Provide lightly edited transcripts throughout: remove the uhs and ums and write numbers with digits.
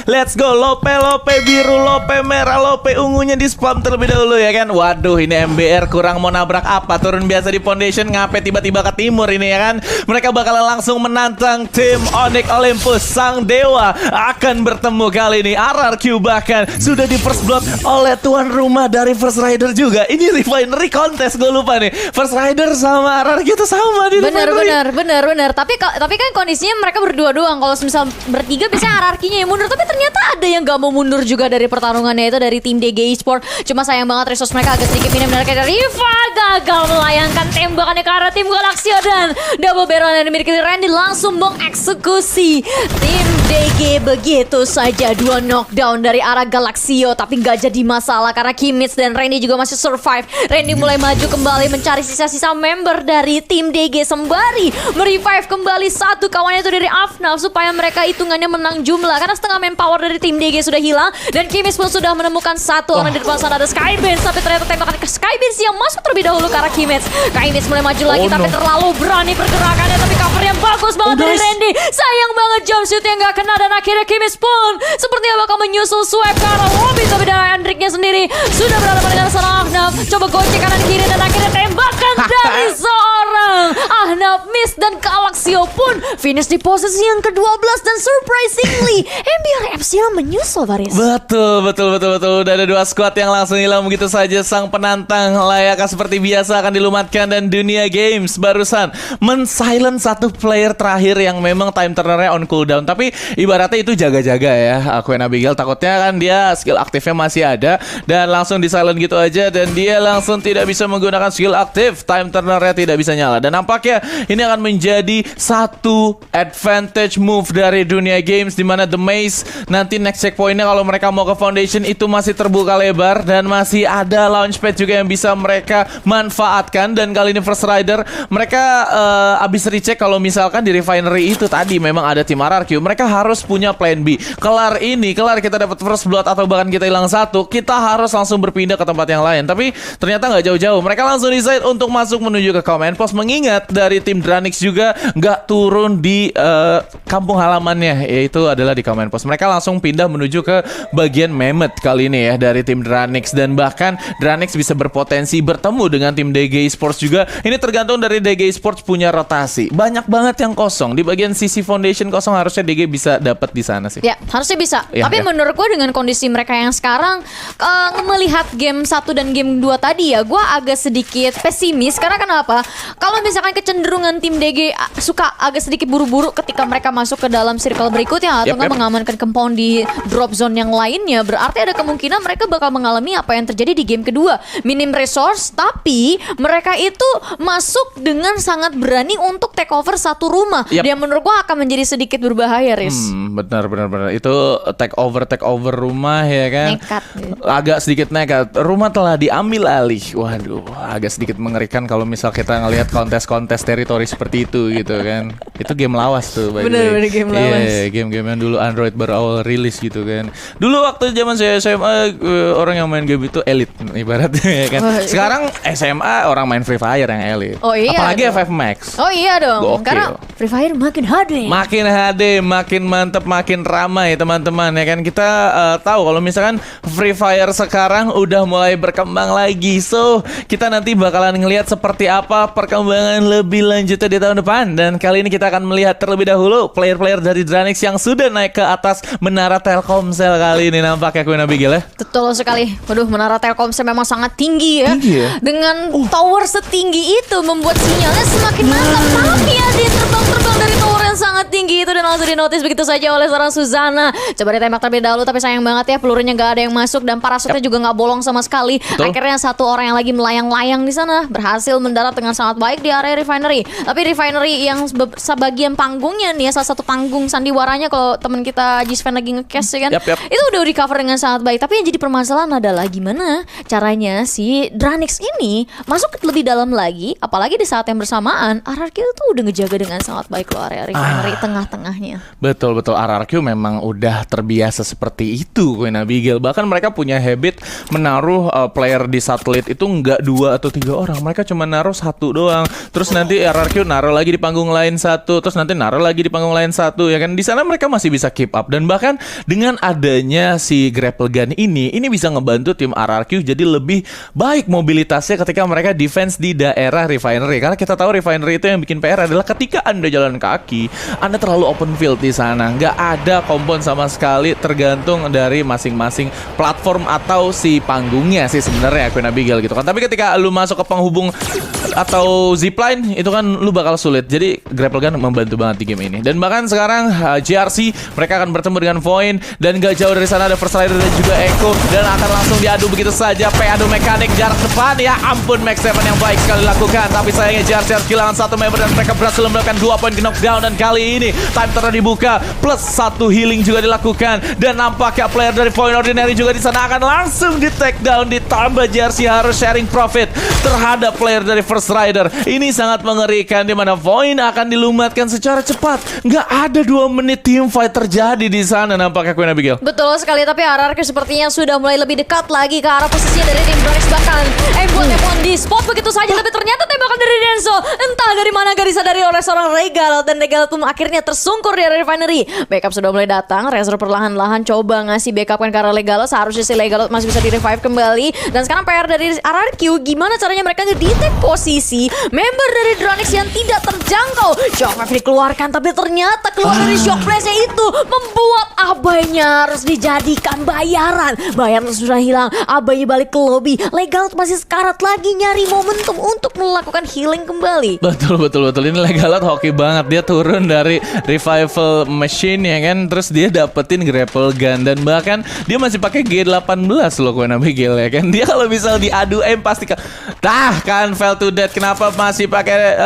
Let's go, Lope biru, Lope merah, Lope ungunya di spam terlebih dahulu ya kan. Waduh, ini MBR kurang mau nabrak apa? Turun biasa di foundation, ngapain tiba-tiba ke timur ini ya kan. Mereka bakalan langsung menantang tim Onyx Olympus. Sang Dewa akan bertemu kali ini. RRQ bahkan sudah di first blood oleh tuan rumah dari First Rider juga. Ini Refinery Contest, gue lupa nih. First Rider sama RRQ itu sama di Refinery. Bener. Tapi kan kondisinya mereka berdua doang. Kalau misal bertiga biasanya RRQ-nya yang mundur. Tapi ternyata ada yang gak mau mundur juga dari pertarungannya, itu dari tim DG Esports. Cuma sayang banget resource mereka agak sedikit minim. Dan kayak Riva gagal melayangkan tembakannya ke arah tim Galaxio. Dan double barrel yang dimiliki Randy langsung mengeksekusi tim DG begitu saja. 2 knockdown dari arah Galaxio. Tapi gak jadi masalah karena Kimmich dan Randy juga masih survive. Randy mulai maju kembali mencari sisa-sisa member dari tim DG sembari merevive kembali satu kawannya itu dari Afnaf supaya mereka hitungannya menang jumlah. Karena setengah manpower dari tim DG sudah hilang. Dan Kimmich pun sudah menemukan satu orang di depan sana, ada Skybenz. Tapi ternyata tembakan ke Skybenz yang masuk terlebih dahulu ke arah Kimmich. Kimmich mulai maju lagi tapi terlalu berani pergerakannya. Tapi cover yang bagus banget dari Randy. Sayang banget jump shoot yang gak kena. Dan akhirnya Kimmich pun sepertinya bakal menyusul swipe ke arah lobby. Tapi dari Hendriknya sendiri sudah berada pada seorang Afnaf. Coba gocek kanan kiri dan akhirnya tembakan dari seorang Afnaf miss. Dan Galaxio pun finish di posisi yang ke-12. Dan surprisingly MBR FCL menyusul Baris. Betul. Udah ada 2 squad yang langsung hilang begitu saja. Sang penantang layaknya seperti biasa akan dilumatkan. Dan Dunia Games barusan men-silent satu player terakhir yang memang time turnernya on cooldown. Tapi ibaratnya itu jaga-jaga ya Queen Abigail. Takutnya kan dia skill aktifnya masih ada dan langsung di-silent gitu aja. Dan dia langsung tidak bisa menggunakan skill aktif. Time turnernya tidak bisa nyala. Dan nampaknya ini akan menjadi satu advantage move dari Dunia Games, dimana The Maze nanti next checkpointnya kalau mereka mau ke Foundation itu masih terbuka lebar dan masih ada launchpad juga yang bisa mereka manfaatkan. Dan kali ini First Rider mereka abis recheck kalau misalkan di Refinery itu tadi memang ada tim RRQ, mereka harus punya plan B. Kelar kita dapat first blood atau bahkan kita hilang satu, kita harus langsung berpindah ke tempat yang lain. Tapi ternyata nggak jauh-jauh, mereka langsung decide untuk masuk menuju ke command post. Mengingat dari tim Dranix juga nggak turun di kampung halamannya, yaitu adalah di command post. Mereka langsung pindah menuju ke bagian Mammoth kali ini ya dari tim Dranix. Dan bahkan Dranix bisa berpotensi bertemu dengan tim DG Esports juga. Ini tergantung dari DG Esports punya rotasi. Banyak banget yang kosong di bagian sisi Foundation kosong, harusnya DG bisa dapat di sana sih. Ya, harusnya bisa. Ya, tapi menurut gue dengan kondisi mereka yang sekarang melihat game 1 dan game 2 tadi ya, gue agak sedikit pesimis. Karena kenapa? Kalau misalkan kecenderungan tim DG suka agak sedikit buru-buru ketika mereka masuk ke dalam circle berikutnya atau mengamankan compound di drop zone yang lainnya, berarti ada kemungkinan mereka bakal mengalami apa yang terjadi di game kedua. Minim resource, tapi mereka itu masuk dengan sangat berani untuk take over satu rumah. Dan menurut gua akan menjadi sedikit berbahaya, Riz. Benar. Itu take over rumah ya kan. Nekat. Agak sedikit nekat. Rumah telah diambil alih. Waduh, agak sedikit mengerikan kalau misal kita ngelihat kontes-kontes teritori seperti itu gitu kan. Itu game lawas tuh. Bener game lawas. Iya, game-game yang dulu Android baru awal rilis gitu kan. Dulu waktu zaman saya SMA orang yang main game itu elit ibaratnya ya kan. Sekarang SMA orang main Free Fire yang elit. Oh iya. Apalagi dong. FF Max. Oh iya dong. Gokil. Karena Free Fire makin HD. Makin mantep, makin ramai teman-teman ya kan. Kita tahu kalau misalkan Free Fire sekarang udah mulai berkembang lagi. So, kita nanti bakalan ngelihat seperti apa perkembangan lebih lanjutnya di tahun depan. Dan kali ini kita akan melihat terlebih dahulu player-player dari Dranix yang sudah naik ke atas menara Telkomsel kali ini nampaknya Queen Abigail ya. Betul sekali. Waduh, menara Telkomsel memang sangat tinggi ya. Dengan tower setinggi itu membuat sinyalnya semakin mantap. Tapi ya dia terbang dari tower yang sangat tinggi itu dan langsung dinotis begitu saja oleh seorang Suzana. Coba ditembak terlebih dahulu tapi sayang banget ya pelurunya gak ada yang masuk dan parasutnya juga gak bolong sama sekali. Akhirnya satu orang yang lagi melayang-layang di sana berhasil mendarat dengan sangat baik di area Refinery. Tapi Refinery yang sebagian panggungnya nih ya, salah satu panggung sandiwaranya kalau teman kita Jisven lagi nge-cast ya kan. Itu udah di cover dengan sangat baik. Tapi yang jadi permasalahan adalah gimana caranya si Dranix ini masuk lebih dalam lagi, apalagi di saat yang bersamaan RRQ itu udah ngejaga dengan sangat baik loh area Refinery. Refinery tengah-tengahnya. Betul RRQ memang udah terbiasa seperti itu Queen Abigail. Bahkan mereka punya habit menaruh player di satelit itu nggak 2 atau 3 orang. Mereka cuma naruh 1 doang. Terus nanti RRQ naruh lagi di panggung lain 1, terus nanti naruh lagi di panggung lain 1 ya kan. Di sana mereka masih bisa keep up, dan bahkan dengan adanya si grapple gun ini bisa ngebantu tim RRQ jadi lebih baik mobilitasnya ketika mereka defense di daerah Refinery. Karena kita tahu Refinery itu yang bikin PR adalah ketika Anda jalan kaki, Anda terlalu open field di sana, nggak ada kompon sama sekali, tergantung dari masing-masing platform atau si panggungnya sih sebenarnya Queen Abigail gitu kan. Tapi ketika lu masuk ke penghubung atau zipline itu kan lu bakal sulit. Jadi grapple gun membantu banget di game ini. Dan bahkan sekarang JRC mereka akan bertemu dengan Void, dan gak jauh dari sana ada First Rider dan juga Echo, dan akan langsung diadu begitu saja. Adu mekanik jarak depan, ya ampun Max 7 yang baik sekali dilakukan. Tapi sayangnya JRC harus kehilangan 1 member, dan mereka berhasil mendapatkan 2 poin ke knockdown. Dan kali ini time turner dibuka plus 1 healing juga dilakukan, dan nampaknya player dari Void Ordinary juga di sana akan langsung di take down. Ditambah JRC harus sharing profit terhadap player dari First Rider. Ini sangat mengerikan, di mana Void akan dilumatkan secara cepat. Nggak ada 2 menit team fight terjadi di sana nampaknya Queen Abigail. Betul sekali, tapi RRQ sepertinya sudah mulai lebih dekat lagi ke arah posisinya dari tim Dronix. Bahkan buat Emon di spot begitu saja, tapi ternyata tembakan dari Denso entah dari mana gak disadari oleh seorang Regal, dan Regal pun akhirnya tersungkur di Refinery. Backup sudah mulai datang, Razor perlahan-lahan coba ngasih backup kan ke arah Legalot. Seharusnya si Legalot masih bisa di-revive kembali, dan sekarang PR dari RRQ gimana caranya mereka ngedetect posisi member dari Dronix yang tidak terjangkau. Shock Wave dikeluarkan, tapi ternyata keluar dari Shock Flash-nya itu membuat Abaynya harus dijadikan bayaran. Bayaran sudah hilang, Abaynya balik ke lobby. Legalot masih sekarat lagi nyari momentum untuk melakukan healing kembali. Betul. Ini Legalot hoki banget. Dia turun dari revival machine ya kan, terus dia dapetin grapple gun, dan bahkan dia masih pakai G18 loh Queen Abigail ya kan. Dia kalau misal diadu aim pasti kan fail to death. Kenapa masih pakai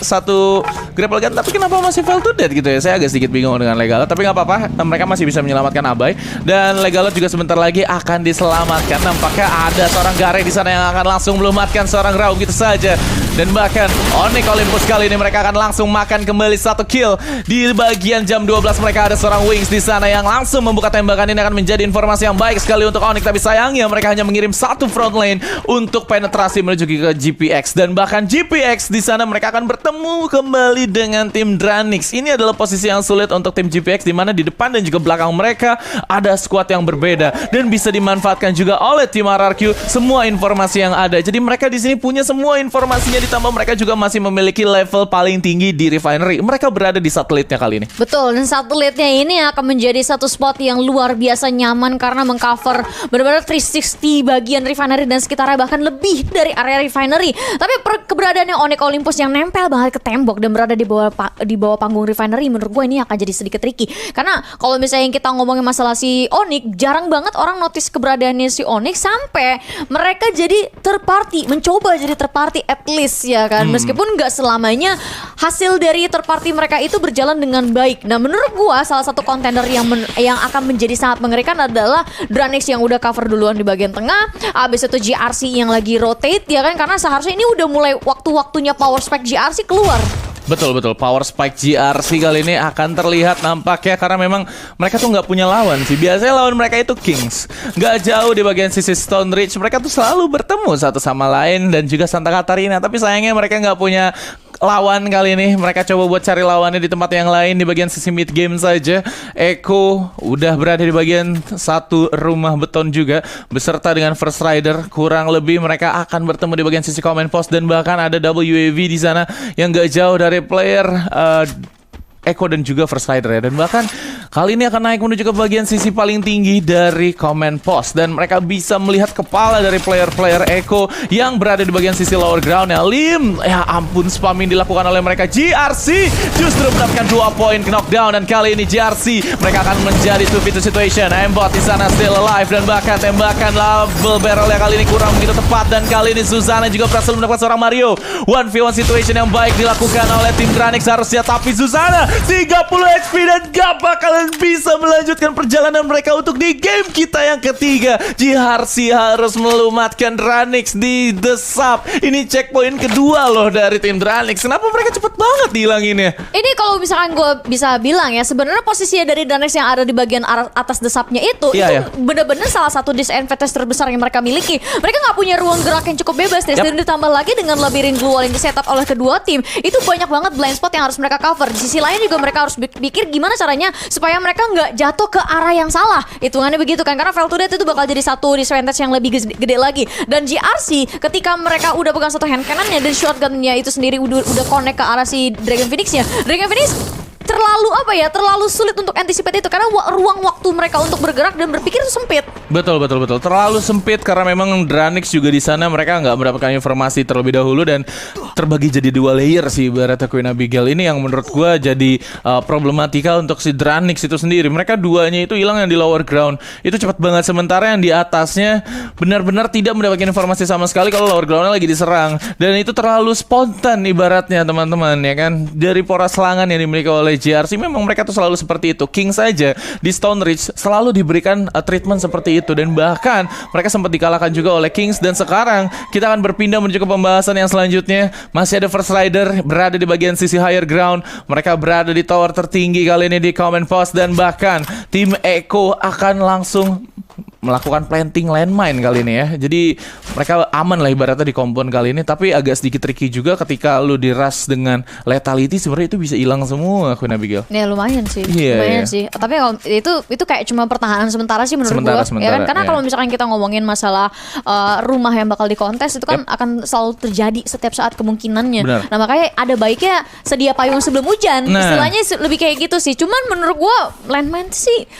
1 grapple gun, tapi kenapa masih fail to death gitu ya. Saya agak sedikit bingung dengan Legalot, tapi nggak apa-apa, mereka masih bisa menyelamatkan Abay, dan Legalot juga sebentar lagi akan diselamatkan. Nampaknya ada seorang Gare di sana yang akan langsung melumatkan seorang Raum gitu saja. Dan bahkan Onyx Olympus kali ini mereka akan langsung makan kembali 1 kill. Di bagian jam 12 mereka ada seorang Wings di sana yang langsung membuka tembakan. Ini akan menjadi informasi yang baik sekali untuk Onyx, tapi sayangnya mereka hanya mengirim 1 front lane untuk penetrasi menuju ke GPX. Dan bahkan GPX di sana mereka akan bertemu kembali dengan tim Dranix. Ini adalah posisi yang sulit untuk tim GPX, di mana di depan dan juga belakang mereka ada squad yang berbeda, dan bisa dimanfaatkan juga oleh tim RRQ semua informasi yang ada. Jadi mereka di sini punya semua informasinya, ditambah mereka juga masih memiliki level paling tinggi di Refinery. Mereka berada di satelitnya kali ini. Betul, dan satelitnya ini akan menjadi satu spot yang luar biasa nyaman karena mengcover benar-benar 360 bagian Refinery dan sekitarnya, bahkan lebih dari area Refinery. Tapi keberadaannya Onyx Olympus yang nempel banget ke tembok dan berada di bawah panggung Refinery, menurut gue ini akan jadi sedikit tricky. Karena kalau misalnya kita ngomongin masalah si Onyx, jarang banget orang notice keberadaannya si Onyx sampai mereka jadi third party, mencoba jadi third party at least ya kan. Meskipun nggak selamanya hasil dari third party mereka itu berjalan dengan baik. Nah menurut gua salah satu kontender yang akan menjadi sangat mengerikan adalah Dranix yang udah cover duluan di bagian tengah. Abis itu GRC yang lagi rotate ya kan, karena seharusnya ini udah mulai waktu-waktunya power spike GRC keluar. Betul, power spike GRC kali ini akan terlihat nampaknya, karena memang mereka tuh nggak punya lawan sih. Biasanya lawan mereka itu Kings. Nggak jauh di bagian sisi Stone Ridge, mereka tuh selalu bertemu satu sama lain, dan juga Santa Catarina. Tapi sayangnya mereka nggak punya lawan kali ini. Mereka coba buat cari lawannya di tempat yang lain, di bagian sisi mid game saja. Echo udah berada di bagian 1 rumah beton juga, beserta dengan First Rider. Kurang lebih mereka akan bertemu di bagian sisi command post, dan bahkan ada WAV di sana yang gak jauh dari player Echo dan juga First Rider ya. Dan bahkan kali ini akan naik menuju ke bagian sisi paling tinggi dari command post, dan mereka bisa melihat kepala dari player Echo yang berada di bagian sisi lower ground ya. Lim, ya ampun, spamming dilakukan oleh mereka. GRC justru mendapatkan 2 poin knockdown, dan kali ini GRC mereka akan menjadi 2v2 situation. Aimbot di sana still alive, dan bahkan tembakan level barrel yang kali ini kurang begitu tepat, dan kali ini Zuzana juga berhasil mendapatkan seorang Mario. 1v1 situation yang baik dilakukan oleh tim Dranix harusnya, tapi Zuzana 30 HP dan gak bakal dan bisa melanjutkan perjalanan mereka untuk di game kita yang ketiga. GRC harus melumatkan Dranix di The Sub. Ini checkpoint kedua loh dari tim Dranix. Kenapa mereka cepet banget dihilanginnya? Ini kalau misalkan gue bisa bilang ya, sebenarnya posisinya dari Dranix yang ada di bagian atas desapnya itu benar-benar salah satu disadvantage terbesar yang mereka miliki. Mereka nggak punya ruang gerak yang cukup bebas, dan ditambah lagi dengan labirin glue wall yang di-setup oleh kedua tim, itu banyak banget blind spot yang harus mereka cover. Di sisi lain juga mereka harus pikir gimana caranya supaya mereka nggak jatuh ke arah yang salah. Hitungannya begitu kan, karena fail to death itu bakal jadi satu disadvantage yang lebih gede lagi. Dan GRC ketika mereka udah pegang satu hand cannonnya dan shotgunnya itu sendiri udah connect ke arah si Dragon Phoenix-nya, Dragon Phoenix terlalu sulit untuk anticipate itu karena ruang waktu mereka untuk bergerak dan berpikir itu sempit. Betul. Terlalu sempit karena memang Dranix juga di sana mereka nggak mendapatkan informasi terlebih dahulu dan terbagi jadi dua layer sih ibaratnya Queen Abigail ini yang menurut gua jadi problematika untuk si Dranix itu sendiri. Mereka duanya itu hilang yang di lower ground itu cepat banget, sementara yang di atasnya benar-benar tidak mendapatkan informasi sama sekali kalau lower groundnya lagi diserang, dan itu terlalu spontan ibaratnya teman-teman ya kan. Dari pola serangan yang dimiliki oleh GRC memang mereka tuh selalu seperti itu. King saja di Stone Ridge selalu diberikan treatment seperti itu, dan bahkan mereka sempat dikalahkan juga oleh Kings. Dan sekarang kita akan berpindah menuju ke pembahasan yang selanjutnya. Masih ada First Rider berada di bagian sisi higher ground. Mereka berada di tower tertinggi kali ini di Command Post, dan bahkan tim Echo akan langsung melakukan planting landmine kali ini ya. Jadi mereka aman lah ibaratnya di compound kali ini, tapi agak sedikit tricky juga ketika lu di rush dengan lethality, sebenarnya itu bisa hilang semua Queen Abigail. Ya lumayan sih. Lumayan sih. Tapi kalau itu kayak cuma pertahanan sementara sih menurut gua. Ya kan, karena kalau misalkan kita ngomongin masalah rumah yang bakal dikontes itu kan akan selalu terjadi setiap saat kemungkinannya. Benar. Nah, makanya ada baiknya sedia payung sebelum hujan. Istilahnya lebih kayak gitu sih. Cuman menurut gua landmine sih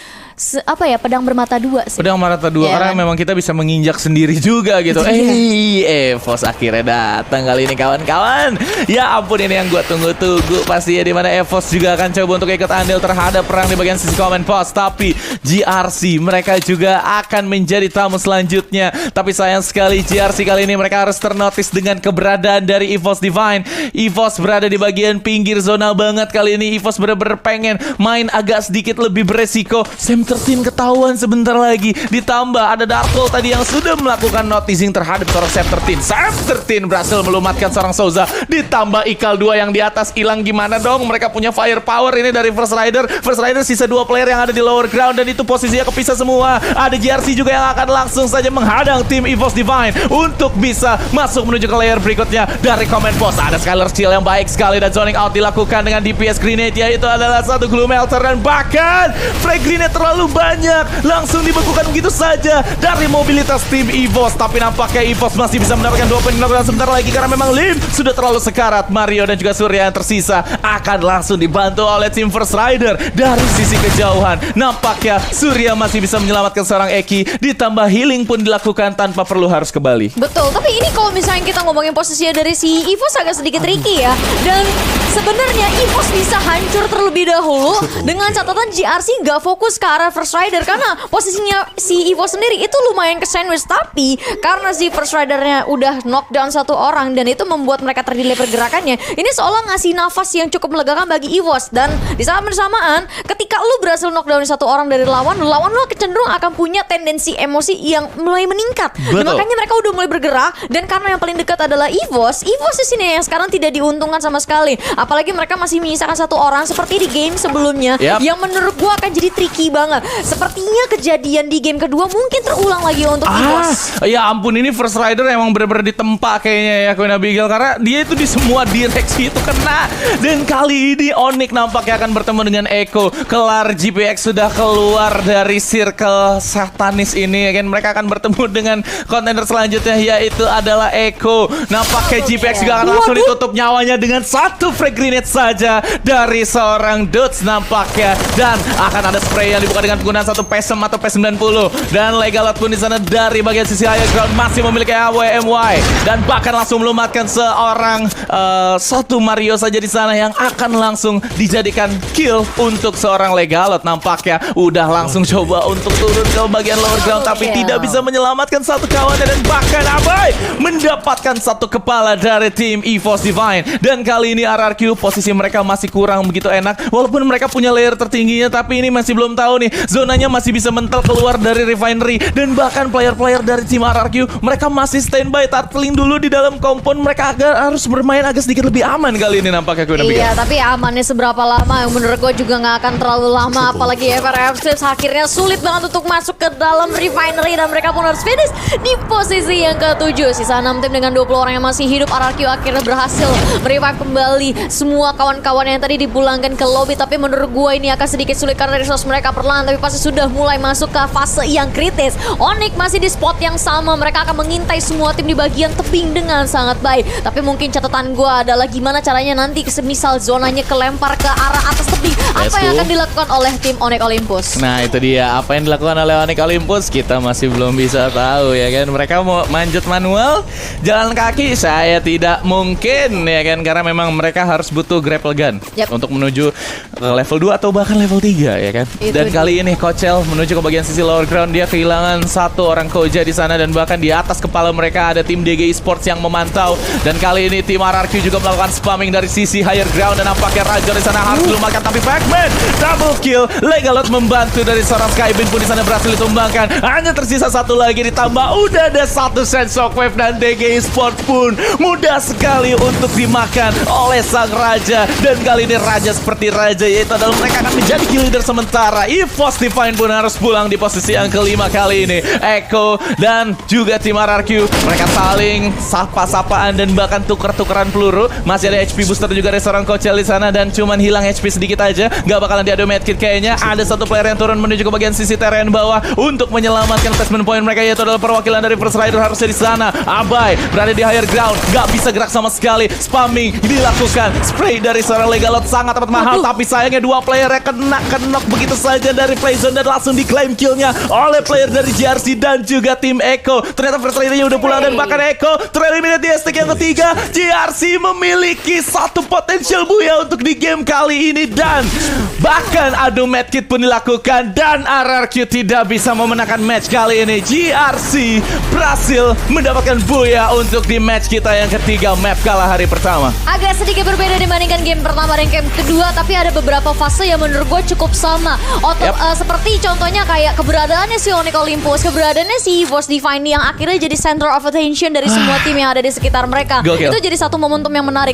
pedang bermata dua sih. Pedang bermata dua karena memang kita bisa menginjak sendiri juga gitu. EVOS akhirnya datang kali ini kawan-kawan. Ya ampun, ini yang gue tunggu-tunggu pastinya, di mana EVOS juga akan coba untuk ikut andil terhadap perang di bagian sisi Command Post. Tapi GRC mereka juga akan menjadi tamu selanjutnya. Tapi sayang sekali GRC kali ini mereka harus ternotis dengan keberadaan dari EVOS Divine. EVOS berada di bagian pinggir zona banget kali ini. EVOS bener-bener pengen main agak sedikit lebih beresiko. Sam 13 ketahuan sebentar lagi. Ditambah ada Darkhold tadi yang sudah melakukan noticing terhadap seorang Sam 13. Sam 13 berhasil melumatkan seorang Souza. Ditambah Ikal 2 yang di atas hilang, gimana dong? Mereka punya firepower ini dari First Rider. First Rider sisa 2 player yang ada di lower ground, dan itu posisinya kepisah semua. Ada GRC juga yang akan langsung saja menghadang tim EVOS Divine untuk bisa masuk menuju ke layer berikutnya dari Command Post. Ada Skylar Shield yang baik sekali, dan zoning out dilakukan dengan DPS Grenade, yaitu adalah satu Glue Melter, dan bahkan Frag Grenade terlalu banyak, langsung dibekukan begitu saja dari mobilitas tim EVOS. Tapi nampaknya EVOS masih bisa mendapatkan 2 poin knockdown sebentar lagi karena memang Lim sudah terlalu sekarat. Mario dan juga Surya yang tersisa akan langsung dibantu oleh tim First Rider dari sisi kejauhan. Nampaknya Surya masih bisa menyelamatkan seorang Eki, ditambah healing pun dilakukan tanpa perlu harus ke Bali. Betul, tapi ini kalau misalnya kita ngomongin posisinya dari si EVOS agak sedikit tricky ya. Dan sebenarnya EVOS bisa hancur terlebih dahulu dengan catatan GRC nggak fokus ke arah First Rider, karena posisinya si EVOS sendiri itu lumayan ke sandwich. Tapi karena si First Ridernya udah knockdown satu orang dan itu membuat mereka terdelay pergerakannya, ini seolah ngasih nafas yang cukup melegakan bagi EVOS. Dan di saat bersamaan ketika lu berhasil knockdown satu orang dari lawan lu cenderung akan punya tendensi emosi yang mulai meningkat. Dan makanya mereka udah mulai bergerak, dan karena yang paling dekat adalah EVOS di sini yang sekarang tidak diuntungkan sama sekali. Apalagi mereka masih menyisakan satu orang seperti di game sebelumnya, yang menurut gua akan jadi tricky banget. Sepertinya kejadian di game kedua mungkin terulang lagi untuk EVOS. Ya ampun, ini First Rider emang bener-bener ditempa kayaknya ya Queen Abigail, karena dia itu di semua direksi itu kena. Dan kali ini Onyx nampaknya akan bertemu dengan Echo. Kelar GPX sudah keluar dari circle satanis ini ya kan. Mereka akan bertemu dengan kontender selanjutnya, yaitu adalah Echo. Nampaknya GPX juga akan langsung ditutup nyawanya dengan satu frag grenade saja dari seorang Dudes nampaknya. Dan akan ada spray yang dibuka dibuka dengan penggunaan satu PSM atau P90. Dan Legalot pun di sana dari bagian sisi higher ground masih memiliki AWMY. Dan bahkan langsung melumatkan seorang satu Mario saja di sana yang akan langsung dijadikan kill untuk seorang Legalot. Nampaknya udah langsung coba untuk turun ke bagian lower ground tapi tidak bisa menyelamatkan satu kawannya. Dan bahkan Abai mendapatkan satu kepala dari tim EVOS Divine. Dan kali ini RRQ posisi mereka masih kurang begitu enak. Walaupun mereka punya layer tertingginya, tapi ini masih belum tahu nih. Zonanya masih bisa mental keluar dari Refinery. Dan bahkan player-player dari tim RRQ, mereka masih standby turtling dulu di dalam kompon. Mereka harus bermain agak sedikit lebih aman kali ini nampaknya. Iya, tapi amannya seberapa lama? Menurut gue juga gak akan terlalu lama. Apalagi FRF akhirnya sulit banget untuk masuk ke dalam Refinery. Dan mereka pun harus finish di posisi yang ke-7. Sisa 6 tim dengan 20 orang yang masih hidup. RRQ akhirnya berhasil merevive kembali semua kawan-kawan yang tadi dipulangkan ke lobby. Tapi menurut gue ini akan sedikit sulit karena resource mereka perlahan, tapi pasti sudah mulai masuk ke fase yang kritis. Onyx masih di spot yang sama. Mereka akan mengintai semua tim di bagian tebing dengan sangat baik. Tapi mungkin catatan gue adalah gimana caranya nanti semisal zonanya kelempar ke arah atas tebing. Apa yang akan dilakukan oleh tim Onyx Olympus? Nah itu dia, apa yang dilakukan oleh Onyx Olympus kita masih belum bisa tahu ya kan. Mereka mau manjat manual, jalan kaki saya tidak mungkin ya kan, karena memang mereka harus butuh grapple gun untuk menuju ke level 2 atau bahkan level 3 ya kan. Dan kali ini Kochel menuju ke bagian sisi lower ground, dia kehilangan satu orang Koja di sana dan bahkan di atas kepala mereka ada tim DG Esports yang memantau. Dan kali ini tim RRQ juga melakukan spamming dari sisi higher ground dan nampaknya Rajon di sana harus dilumatkan, tapi Pac-Man double kill. Legalot membantu dari seorang Skybin pun di sana berhasil ditumbangkan. Hanya tersisa satu lagi, ditambah udah ada satu set shockwave dan DG Esports pun mudah sekali untuk dimakan oleh sang raja. Dan kali ini raja seperti raja, yaitu adalah mereka akan menjadi kill leader sementara. EVOS Divine pun harus pulang di posisi yang kelima kali ini. Echo dan juga tim RRQ mereka saling sapa-sapaan dan bahkan tuker-tukeran peluru. Masih ada HP booster juga dari seorang Kochel di sana dan cuman hilang HP sedikit aja. Gak bakalan diadu medkit kayaknya. Ada satu player yang turun menuju ke bagian sisi terrain bawah untuk menyelamatkan placement point mereka, yaitu adalah perwakilan dari First Rider harusnya di sana. Abai berada di higher ground, gak bisa gerak sama sekali. Spamming dilakukan. Spray dari seorang Legalot sangat amat mahal, tapi sayangnya dua player yang kena begitu saja dari playzone dan langsung diklaim killnya oleh player dari GRC dan juga tim Echo. Ternyata First Rider-nya udah pulang dan bahkan Echo tereliminate di STK yang ketiga. GRC memiliki satu potensial buya untuk di game kali ini dan bahkan adu medkit pun dilakukan dan RRQ tidak bisa memenangkan match kali ini. GRC berhasil mendapatkan buya untuk di match kita yang ketiga, map kalah hari pertama. Agak sedikit berbeda dibandingkan game pertama dan game kedua, tapi ada beberapa fase yang menurut gue cukup sama. Seperti contohnya kayak keberadaannya si Onyx Olympus, keberadaannya si EVOS Divine yang akhirnya jadi center of attention dari semua tim yang ada di sekitar mereka. Gokil. Itu jadi satu momentum yang menarik.